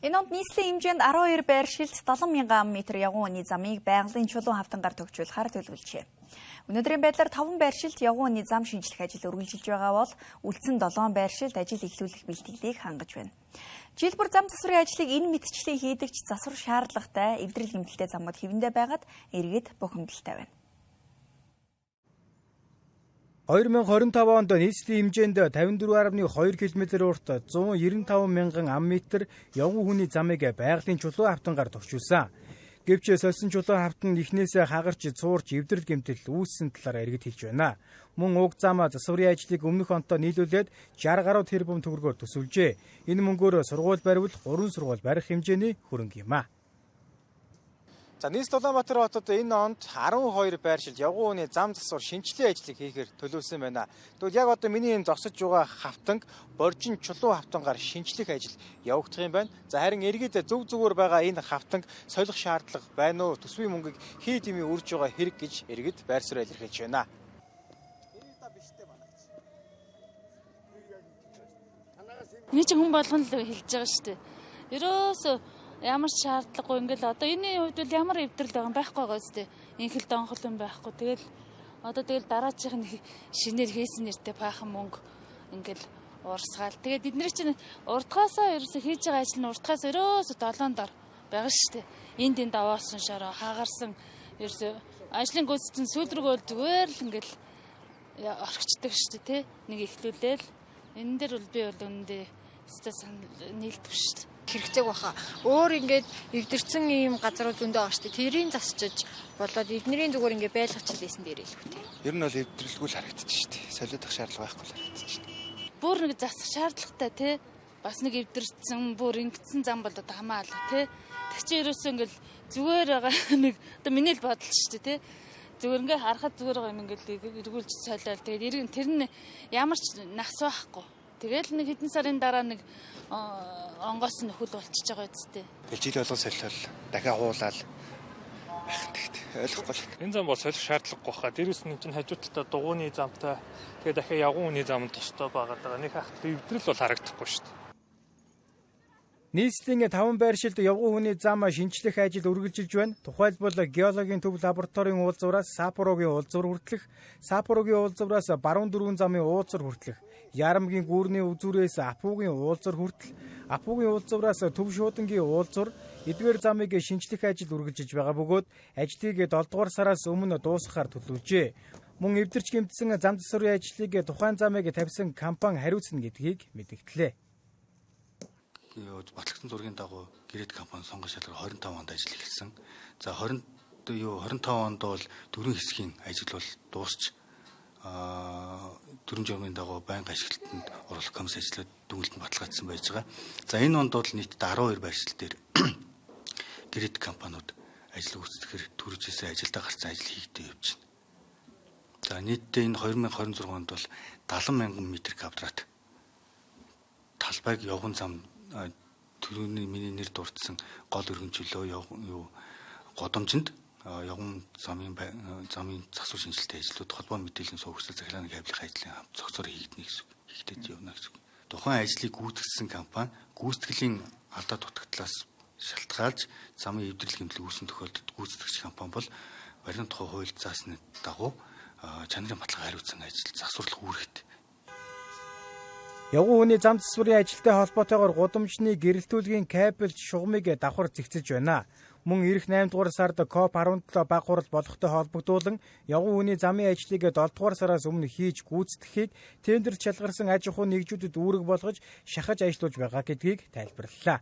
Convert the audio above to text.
Энэ онд нийслэлийн хэмжээнд 12 байршилд 7,000 ам явган үний замыг байгалийн чулуун хавтангаар төгжүүлэхээр төлөвлөжээ. Өнөөдрийн байдлаар 5 байршилд явган үний зам шинжлэх ажил үргэлжилж байгаа бол үлдсэн 7 байршилд ажил эхлүүлэх бэлтгэлийг хангаж байна. Жил бүр зам засварын ажлыг энэ мэтчлийн хийдэгч засвар шаардлагатай эвдрэл гэмтэлтэй замууд хэвэндээ байгаад иргэд бухимдалтай байна. 2025 онд нийслэлийн хэмжээнд 54.2 км урт 195 мянган ам-метр явган хүний замыг байгалийн чулуун хавтангаар төгжүүлсэн. Гэвч сольсон чулуун хавтан эхнээсээ хагарч цуурч эвдрэл гэмтэл үүссэн талаар иргэд хэлж байна. Мөн уг зам засварын ажлыг өмнөх онтоо нийлүүлээд 60 гаруй тэрбум төгрөгөөр төсөвлөжээ. Энэ мөнгөөр сургууль бариул 3 сургууль барих хэмжээний хөрөнгө юм а. За нийслэл Улаанбаатар хотод энэ онд 12 байршилд явган үний зам засвар шинжилгээ ажлыг хийхээр төлөвлөсөн байна. Тэгвэл яг одоо миний энэ зогсож байгаа хавтанг боржин чулуун хавтангаар шинжлэх ажил явагдах юм байна. За харин иргэд зөв зүгээр байгаа энэ хавтанг солих шаардлага байна уу? Төсвийн мөнгийг хий дэмий үрж байгаа хэрэг гэж иргэд байр суурь илэрхийлж байна. Эний чинь хүн болгоно л хэлж байгаа шүү дээ. Ерөөсөө ямар ч шаардлагагүй ингээл одоо энэний хувьд бол ямар эвдрэл байгаа юм байхгүй байгаа зү. Инхэл донхол юм байхгүй. Тэгэл дараачихын шинээр хийсэн нэртэй баахан мөнгө ингээл уурсгаал. Тэгээд эдгээр чинь урдгаасаа ерөөсө хийж байгаа ажил нь урдгаас ерөөсө 7 дор байгаа шүү дээ. Энд аваасан шороо хаагарсан ерөөсө ажлын гүйцэтгэн сүүлргөөл зүгээр л ингээл орхичдаг шүү дээ. Нэг ихлүүлээл энэ дээр бол би бол үүндээ стресс нийлдэг шүү дээ. Хэрэгцээг баха. Өөр ингээд эвдэрсэн ийм газрууд зөндөө байгаа шүү дээ. Тэрийг засчиж болоод эднэрийн зүгээр ингээд байлгачихсан байсан дээрээ л үгүй. Ер нь бол эвдрэлгүй л харагдчих шүү дээ. Солиодох шаардлага байхгүй л харагдчих шүү дээ. Бүр нэг засах шаардлагатай тий. Бас нэг эвдэрсэн бүр ингэсэн зам бол одоо хамаа алга тий. Тэг чи ерөөсөө ингээд зүгээр байгаа нэг одоо миний л бодол шүү дээ тий. Зүгээр ингээд харахад зүгээр байгаа юм ингээд эргүүлж солиол. Тэгээд тэр нь ямар ч нахс байхгүй. Тэгэл нэг хэдэн сарын дараа нэг онгоос нөхөл болчихж байгаа үстэй. Тэгэл жил болгон солиол дахиад хуулаад байх тэгт ойлгохгүй. Энэ зам бол солих шаардлагагүй хаа. Дээрээс нь чинь хажуудтай дугууны замтай тэгээ дахиад явган үний зам тустай байгаад байгаа. Нэг хахт эвдрэл бол харагдахгүй шүү дээ. Нийслэлийн 5 байршилд явган хүний зам шинжлэх ажил үргэлжилж байна. Тухайлбал геологийн төв лабораторийн уулзвраас Сапорогийн уулзвар хүртэлх, Сапорогийн уулзвраас баруун дөрвөн замын уулзвар хүртэлх, Ярамгийн гүүрний үзүүрээс Апуугийн уулзвар хүртэл, Апуугийн уулзвараас төв шуудангийн уулзвар эдгээр замыг шинжлэх ажил үргэлжилж байгаа бөгөөд ажлыг 7 дугаар сараас өмнө дуусгахаар төлөвлөжээ. Мөн эвдэрч гэмтсэн зам засварын ажлыг тухайн замыг тавьсан компани хариуцна гэдгийг мэдгдлээ. Батлагдсан зургийн дагуу Гэрээт компани сонгон шалгаар 25 онд ажил эхэлсэн. За 25 онд бол дөрвөн хэсгийн ажил бол дуусч дөрвөн журмын дагуу байнга ашиглалтанд оруулах комисс ажлууд дүнэлтэнд баталгаажсан байж байгаа. За энэ онд бол нийт 12 байршил дээр Гэрээт компаниуд ажил гүйцэтгэхээр төрж исэн ажилдаа гарсан ажил хийгдэж явж байна. За нийтдээ энэ 2026 онд бол 70 мянган метр квадрат талбайг явган зам төрөний миний нэр дурдсан гол өргөнчлөө годомжинд явган замын засвар шинжилтийн ажлууд холбоо мэдээллийн сувгсэл захиалгын кабель ажлын хамт зохицоор хийгдэж явна гэсэн. Тухайн ажлыг гүйцэтгсэн компани гүйцэтгэлийн алдаа дутагдлаас шалтгаалж замын эвдрэл гэмтэл үүссэн тохиолдолд гүйцэтгэгч компани бол барилгын тухай хууль заасны дагуу чанарын баталгаа хариуцсан ажил засварлах үүрэгтэй. Явган хүний зам засварын ажилтай холбоотойгоор гудамжны гэрэлтүүлгийн кабель шугамыг давхар зэгцэж байна. Мөн ирэх 8 дугаар сард COP17 баг хурал болохтой холбогдуулан явган хүний замын ажлыг 7 дугаар сараас өмнө хийж гүйцэтгэхийг тендерт шалгарсан аж ахуйн нэгжүүдэд үүрэг болгож шахаж ажиллаж байгаа гэдгийг тайлбарллаа.